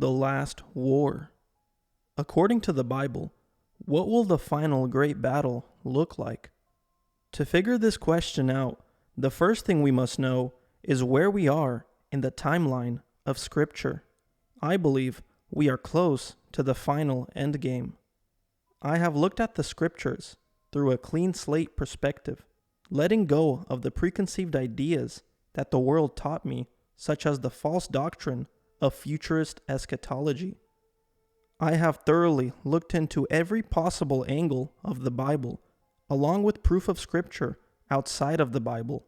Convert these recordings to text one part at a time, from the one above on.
the last war. According to the Bible, what will the final great battle look like? To figure this question out, the first thing we must know is where we are in the timeline of Scripture. I believe we are close to the final endgame. I have looked at the Scriptures through a clean slate perspective, letting go of the preconceived ideas that the world taught me, such as the false doctrine of futurist eschatology. I have thoroughly looked into every possible angle of the Bible, along with proof of Scripture outside of the Bible,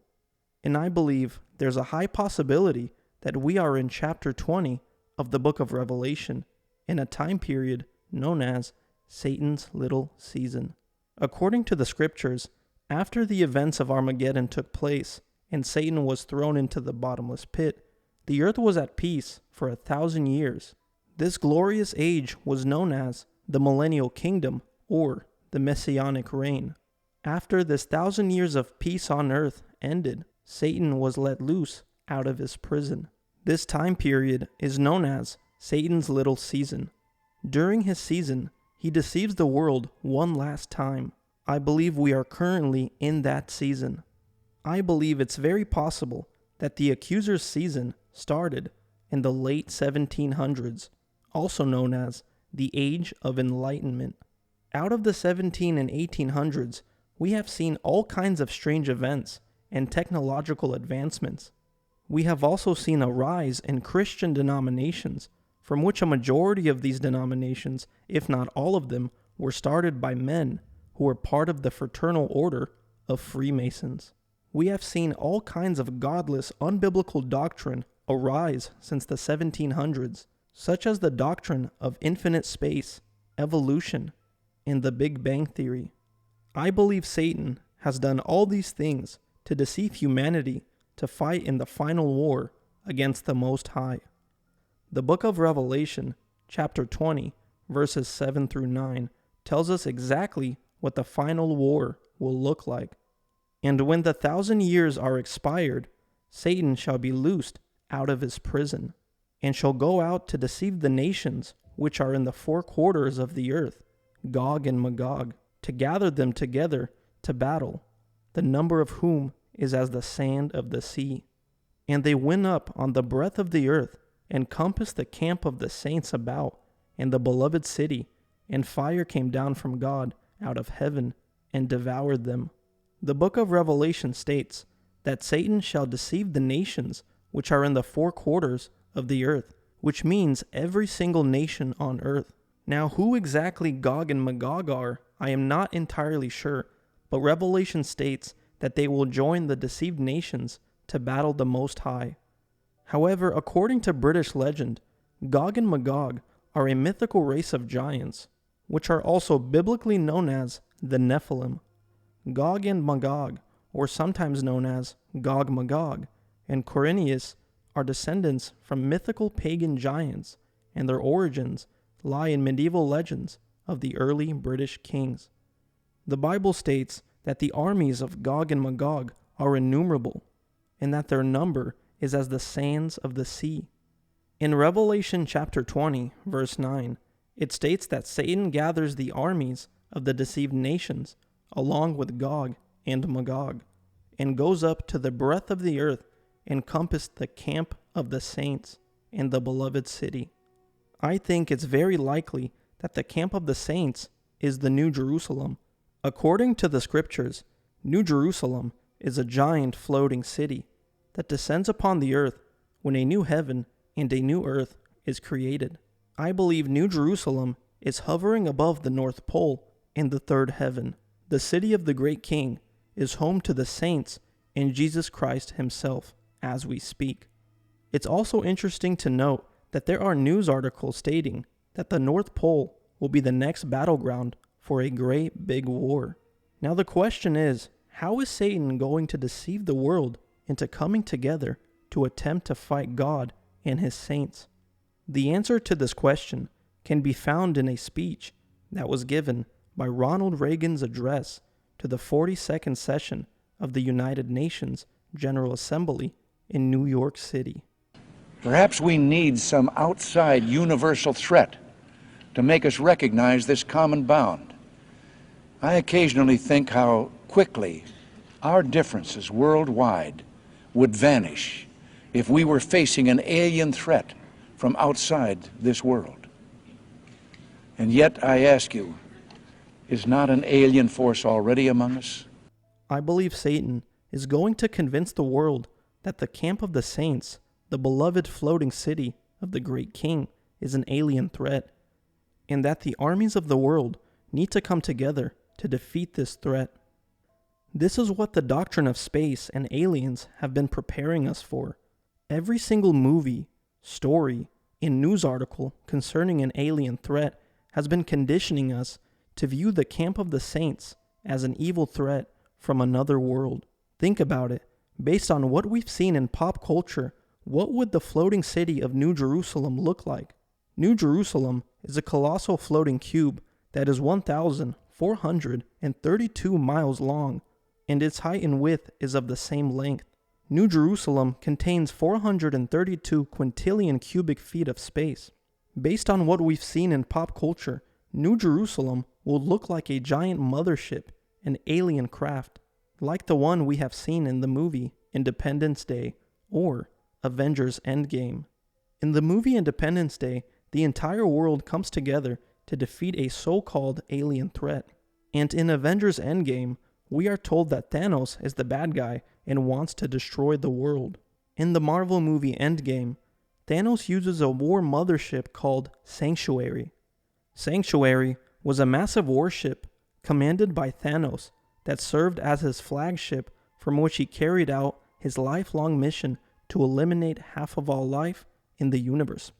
and I believe there's a high possibility that we are in chapter 20 of the book of Revelation, in a time period known as Satan's little season. According to the Scriptures, after the events of Armageddon took place and Satan was thrown into the bottomless pit, the earth was at peace for 1,000 years. This glorious age was known as the Millennial Kingdom, or the Messianic Reign. After this 1,000 years of peace on earth ended, Satan was let loose out of his prison. This time period is known as Satan's little season. During his season, he deceives the world one last time. I believe we are currently in that season. I believe it's very possible that the accuser's season started in the late 1700s, also known as the Age of Enlightenment. Out of the 17 and 1800s, we have seen all kinds of strange events and technological advancements. We have also seen a rise in Christian denominations, from which a majority of these denominations, if not all of them, were started by men who were part of the fraternal order of Freemasons. We have seen all kinds of godless, unbiblical doctrine arise since the 1700s, such as the doctrine of infinite space, evolution, and the Big Bang Theory. I believe Satan has done all these things to deceive humanity to fight in the final war against the Most High. The book of Revelation, chapter 20, verses 7 through 9, tells us exactly what the final war will look like. And when the 1,000 years are expired, Satan shall be loosed out of his prison, and shall go out to deceive the nations which are in the four quarters of the earth, Gog and Magog, to gather them together to battle, the number of whom is as the sand of the sea. And they went up on the breadth of the earth, and compassed the camp of the saints about, and the beloved city, and fire came down from God out of heaven, and devoured them. The book of Revelation states that Satan shall deceive the nations which are in the four quarters of the earth, which means every single nation on earth. Now, who exactly Gog and Magog are, I am not entirely sure, but Revelation states that they will join the deceived nations to battle the Most High. However, according to British legend, Gog and Magog are a mythical race of giants, which are also biblically known as the Nephilim. Gog and Magog, or sometimes known as Gog Magog, and Quirinius are descendants from mythical pagan giants, and their origins lie in medieval legends of the early British kings. The Bible states that the armies of Gog and Magog are innumerable, and that their number is as the sands of the sea. In Revelation chapter 20, verse 9, it states that Satan gathers the armies of the deceived nations along with Gog and Magog, and goes up to the breadth of the earth and compassed the camp of the saints and the beloved city. I think it's very likely that the camp of the saints is the New Jerusalem. According to the Scriptures, New Jerusalem is a giant floating city that descends upon the earth when a new heaven and a new earth is created. I believe New Jerusalem is hovering above the North Pole in the third heaven. The city of the great King is home to the saints and Jesus Christ himself as we speak. It's also interesting to note that there are news articles stating that the North Pole will be the next battleground for a great big war. Now the question is, how is Satan going to deceive the world into coming together to attempt to fight God and his saints? The answer to this question can be found in a speech that was given by Ronald Reagan's address to the 42nd session of the United Nations General Assembly in New York City. Perhaps we need some outside universal threat to make us recognize this common bound. I occasionally think how quickly our differences worldwide would vanish if we were facing an alien threat from outside this world. And yet, I ask you, is not an alien force already among us? I believe Satan is going to convince the world that the camp of the saints, the beloved floating city of the great king, is an alien threat, and that the armies of the world need to come together to defeat this threat. This is what the doctrine of space and aliens have been preparing us for. Every single movie, story, and news article concerning an alien threat has been conditioning us to view the camp of the saints as an evil threat from another world. Think about it. Based on what we've seen in pop culture, what would the floating city of New Jerusalem look like? New Jerusalem is a colossal floating cube that is 1,432 miles long, and its height and width is of the same length. New Jerusalem contains 432 quintillion cubic feet of space. Based on what we've seen in pop culture, New Jerusalem will look like a giant mothership, an alien craft, like the one we have seen in the movie Independence Day or Avengers Endgame. In the movie Independence Day, the entire world comes together to defeat a so-called alien threat. And in Avengers Endgame, we are told that Thanos is the bad guy and wants to destroy the world. In the Marvel movie Endgame, Thanos uses a war mothership called Sanctuary. Sanctuary was a massive warship commanded by Thanos that served as his flagship from which he carried out his lifelong mission to eliminate half of all life in the universe.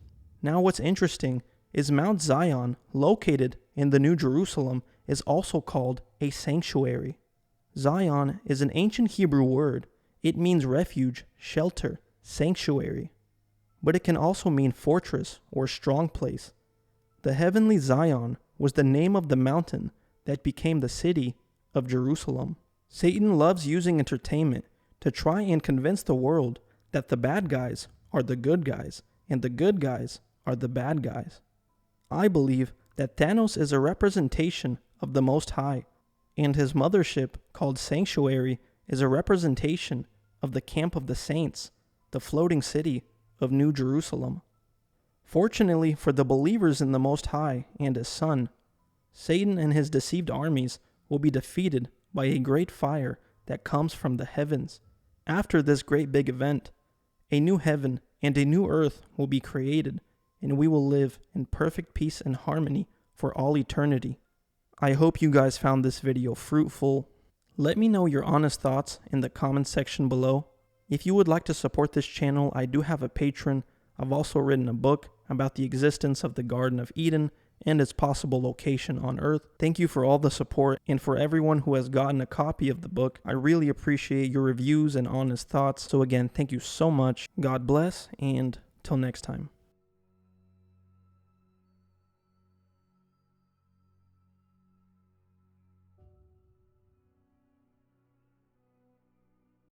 Now what's interesting is Mount Zion, located in the New Jerusalem, is also called a sanctuary. Zion is an ancient Hebrew word. It means refuge, shelter, sanctuary. But it can also mean fortress or strong place. The heavenly Zion was the name of the mountain that became the city of Jerusalem. Satan loves using entertainment to try and convince the world that the bad guys are the good guys and the good guys are the bad guys. I believe that Thanos is a representation of the Most High, and his mothership called Sanctuary is a representation of the camp of the saints, the floating city of New Jerusalem. Fortunately for the believers in the Most High and his Son, Satan and his deceived armies will be defeated by a great fire that comes from the heavens. After this great big event, a new heaven and a new earth will be created, and we will live in perfect peace and harmony for all eternity. I hope you guys found this video fruitful. Let me know your honest thoughts in the comments section below. If you would like to support this channel, I do have a Patreon. I've also written a book about the existence of the Garden of Eden and its possible location on Earth. Thank you for all the support, and for everyone who has gotten a copy of the book. I really appreciate your reviews and honest thoughts. So again, thank you so much. God bless, and till next time.